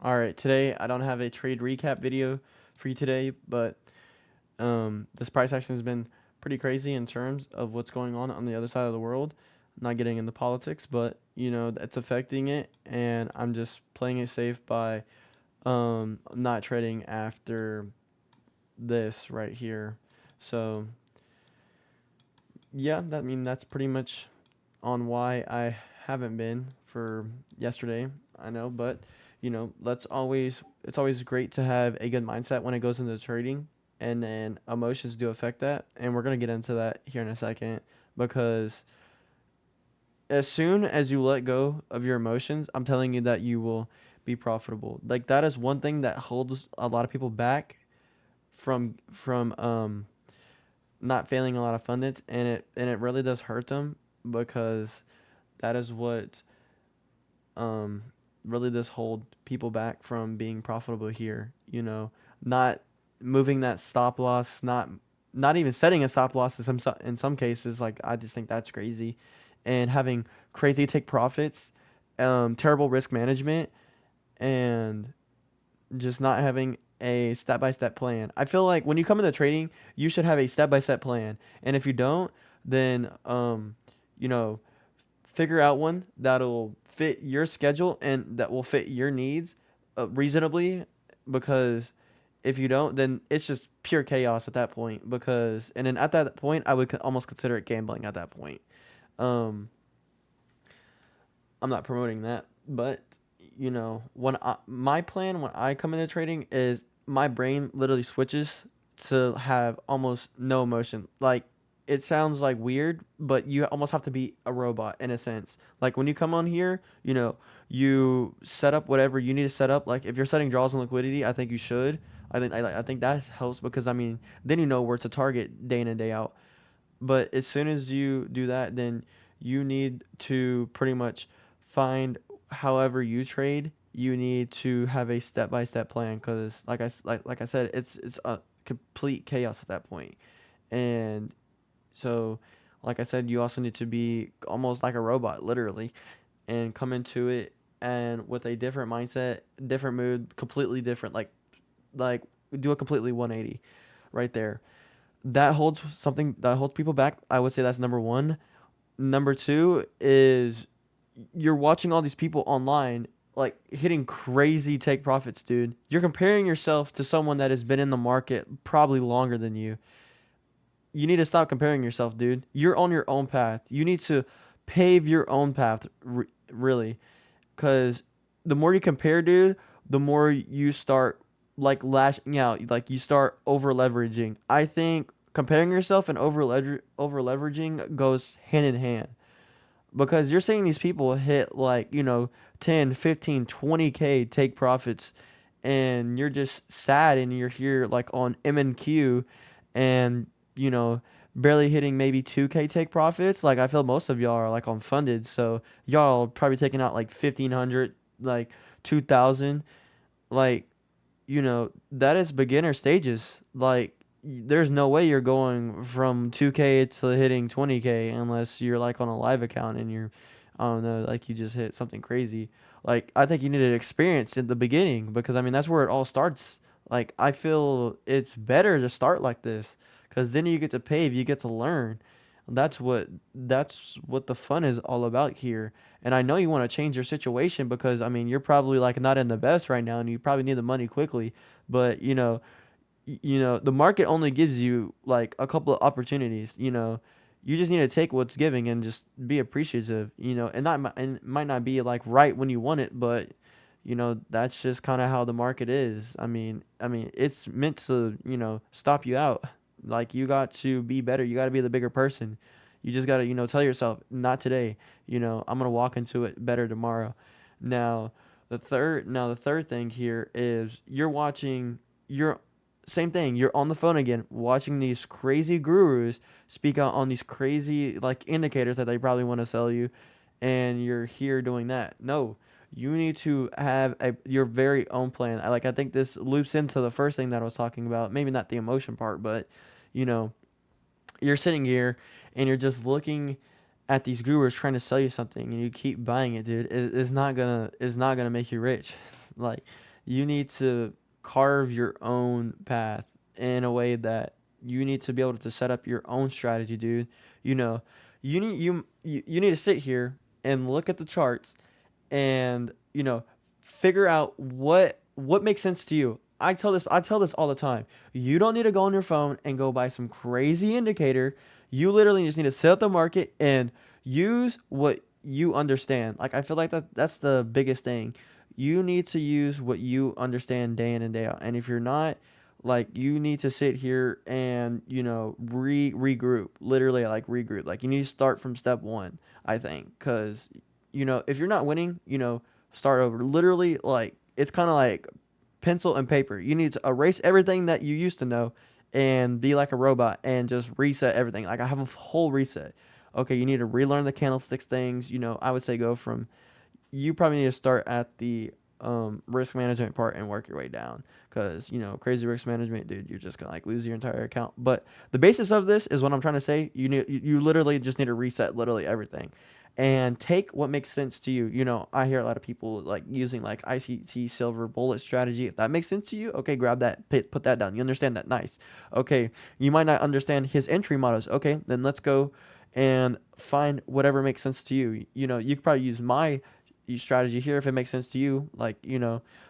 All right, today I don't have a trade recap video for you today, but this price action has been pretty crazy in terms of what's going on the other side of the world. Not getting into politics, but that's affecting it, and I'm just playing it safe by not trading after this right here. So yeah, that's pretty much on why I haven't been for yesterday. I know, but let's always it's always great to have a good mindset when it goes into trading, and then emotions do affect that, and we're gonna get into that here in a second because as soon as you let go of your emotions, I'm telling you that you will be profitable. Like that is one thing that holds a lot of people back from not failing a lot of fundings, and it really does hurt them because that is what um, really does hold people back from being profitable here. Not moving that stop loss, not even setting a stop loss in some cases. Like I just think that's crazy, and having crazy take profits, terrible risk management, and just not having a step by step plan. I feel like when you come into trading, you should have a step by step plan, and if you don't, then you know figure out one that'll fit your schedule and that will fit your needs reasonably, because if you don't, then it's just pure chaos at that point, because and then at that point I would almost consider it gambling at that point. um I'm not promoting that, but my plan when I come into trading is my brain literally switches to have almost no emotion. Like it sounds like weird, but you almost have to be a robot in a sense. Like when you come on here, you set up whatever you need to set up. Like if you're setting draws and liquidity, I think you should. I think that helps because then you know where to target day in and day out. But as soon as you do that, then you need to pretty much find however you trade. You need to have a step by step plan because, like I said, it's a complete chaos at that point. And so, like I said, you also need to be almost like a robot, literally, and come into it and with a different mindset, different mood, completely different. Like do a completely 180 right there. That holds people back. I would say that's number one. Number two is you're watching all these people online like hitting crazy take profits, dude. You're comparing yourself to someone that has been in the market probably longer than you. You need to stop comparing yourself, dude. You're on your own path. You need to pave your own path, really, because the more you compare, dude, the more you start like lashing out. Like you start over leveraging. I think comparing yourself and over leveraging goes hand in hand because you're seeing these people hit like 10, 15, 20K take profits, and you're just sad and you're here like on MNQ, and you know barely hitting maybe 2K take profits. Like I feel most of y'all are like on funded, so y'all probably taking out like 1,500, like 2,000. Like that is beginner stages. Like there's no way you're going from 2K to hitting 20K unless you're like on a live account and you're, I don't know, like you just hit something crazy. Like I think you needed experience in the beginning because that's where it all starts. Like I feel it's better to start like this because then you get to pave, you get to learn. That's what the fun is all about here. And I know you want to change your situation because you're probably like not in the best right now and you probably need the money quickly. But the market only gives you like a couple of opportunities. You just need to take what's giving and just be appreciative. And it might not be like right when you want it, but that's just kind of how the market is. It's meant to stop you out. Like you got to be better. You got to be the bigger person. You just got to tell yourself, not today. I'm gonna walk into it better tomorrow. Now the third thing here is you're watching. You're same thing. You're on the phone again, watching these crazy gurus speak out on these crazy like indicators that they probably want to sell you, and you're here doing that. No, you need to have your very own plan. I think this loops into the first thing that I was talking about. Maybe not the emotion part, but you know, you're sitting here and you're just looking at these gurus trying to sell you something, and you keep buying it, dude. It's not gonna make you rich. Like, you need to carve your own path in a way that you need to be able to set up your own strategy, dude. You know, you need to sit here and look at the charts and figure out what makes sense to you. I tell this all the time. You don't need to go on your phone and go buy some crazy indicator. You literally just need to set up the market and use what you understand. Like, I feel like that's the biggest thing. You need to use what you understand day in and day out. And if you're not, like, you need to sit here and regroup. Literally, like, regroup. Like, you need to start from step one, I think, because if you're not winning, start over. Literally, like, it's kind of like pencil and paper. You need to erase everything that you used to know and be like a robot and just reset everything. Like, I have a whole reset. Okay, you need to relearn the candlesticks things. I would say go from, you probably need to start at the risk management part and work your way down, because crazy risk management, dude, you're just gonna like lose your entire account. But the basis of this is what I'm trying to say. You literally just need to reset literally everything and take what makes sense to you. I hear a lot of people like using like ICT silver bullet strategy. If that makes sense to you, okay, grab that, put that down. You understand that? Nice. Okay, you might not understand his entry models. Okay, then let's go and find whatever makes sense to you. You could probably use my strategy here if it makes sense to you. Like,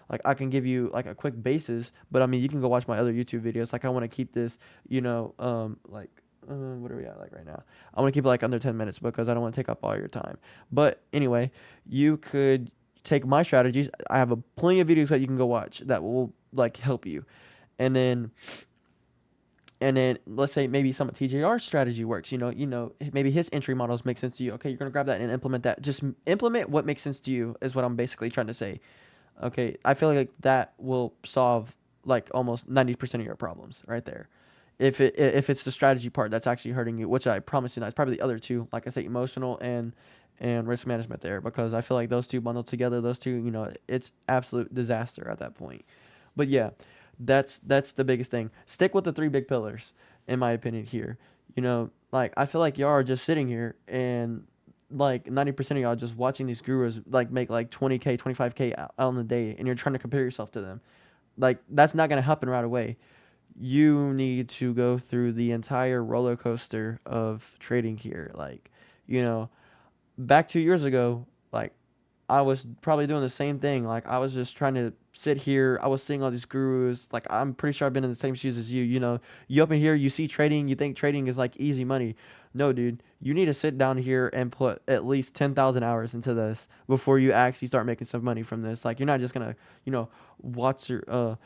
like, I can give you like a quick basis, but I mean, you can go watch my other YouTube videos. Like, I want to keep this, like, what are we at like right now? I want to keep it like under 10 minutes because I don't want to take up all your time. But anyway, you could take my strategies. I have a plenty of videos that you can go watch that will like help you. And then let's say maybe some of TJR strategy works. Maybe his entry models make sense to you. Okay, you're gonna grab that and implement that. Just implement what makes sense to you is what I'm basically trying to say. Okay, I feel like that will solve like almost 90% of your problems right there. If it's the strategy part that's actually hurting you, which I promise you, not, it's probably the other two. Like I say, emotional and risk management there, because I feel like those two bundled together, those two, it's absolute disaster at that point. But yeah, that's the biggest thing. Stick with the three big pillars, in my opinion. Here, like, I feel like y'all are just sitting here and like 90% of y'all just watching these gurus like make like 20K, 25K out on the day, and you're trying to compare yourself to them. Like, that's not gonna happen right away. You need to go through the entire roller coaster of trading here. Like, you know, back 2 years ago, like, I was probably doing the same thing. Like, I was just trying to sit here. I was seeing all these gurus. Like, I'm pretty sure I've been in the same shoes as you. You up in here, you see trading, you think trading is like easy money. No, dude, you need to sit down here and put at least 10,000 hours into this before you actually start making some money from this. Like, you're not just gonna, watch your,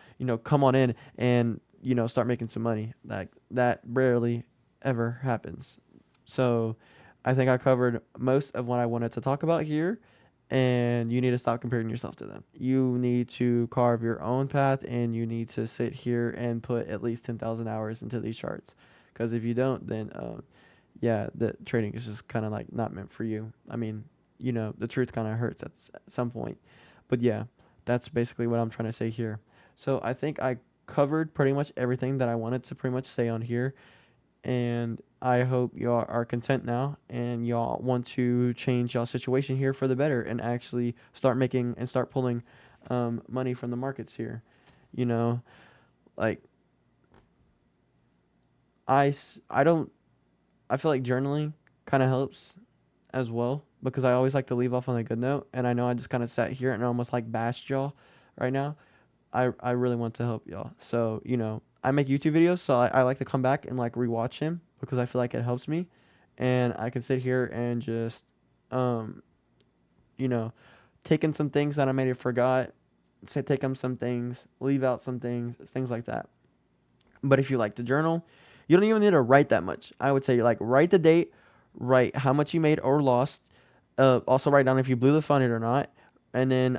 come on in and, start making some money. Like, that rarely ever happens. So, I think I covered most of what I wanted to talk about here, and you need to stop comparing yourself to them. You need to carve your own path, and you need to sit here and put at least 10,000 hours into these charts. Because if you don't, then yeah, the trading is just kind of like not meant for you. I mean, the truth kind of hurts at some point. But yeah, that's basically what I'm trying to say here. So I think I covered pretty much everything that I wanted to pretty much say on here, and I hope y'all are content now and y'all want to change y'all situation here for the better and actually start making and start pulling money from the markets here. You know, like, I don't, I feel like journaling kind of helps as well, because I always like to leave off on a good note, and I know I just kind of sat here and almost like bashed y'all right now. I really want to help y'all. So, I make YouTube videos, so I like to come back and like rewatch him because I feel like it helps me. And I can sit here and just, um, you know, take in some things that I may have forgot, say, take in some things, leave out some things like that. But if you like to journal, you don't even need to write that much. I would say, like, write the date, write how much you made or lost. Also write down if you blew the fund or not, and then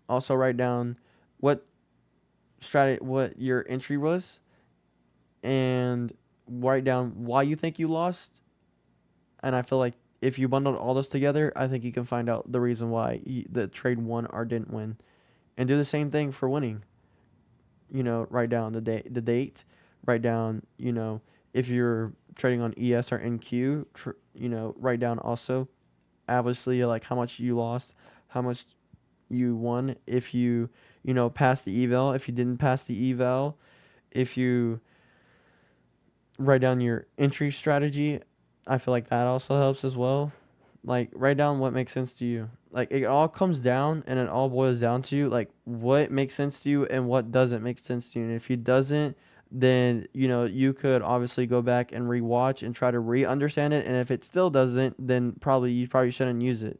also write down what what your entry was, and write down why you think you lost. And I feel like if you bundled all those together, I think you can find out the reason why the trade won or didn't win. And do the same thing for winning. Write down the date, write down, if you're trading on ES or NQ, write down also, obviously, like, how much you lost, how much you won. If you, pass the eval. If you didn't pass the eval, if you write down your entry strategy, I feel like that also helps as well. Like, write down what makes sense to you. Like, it all comes down and it all boils down to like what makes sense to you and what doesn't make sense to you. And if it doesn't, then you could obviously go back and rewatch and try to re-understand it. And if it still doesn't, then you probably shouldn't use it.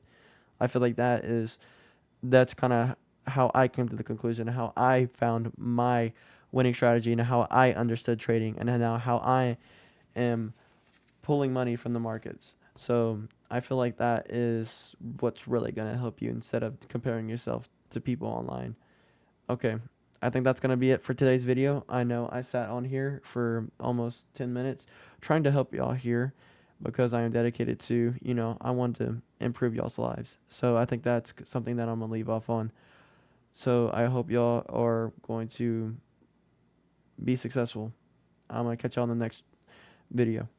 I feel like that's kind of how I came to the conclusion, how I found my winning strategy, and how I understood trading, and now how I am pulling money from the markets. So I feel like that is what's really going to help you instead of comparing yourself to people online. Okay. I think that's going to be it for today's video. I know I sat on here for almost 10 minutes trying to help y'all here because I am dedicated to, I want to improve y'all's lives. So I think that's something that I'm going to leave off on. So I hope y'all are going to be successful. I'm going to catch y'all in the next video.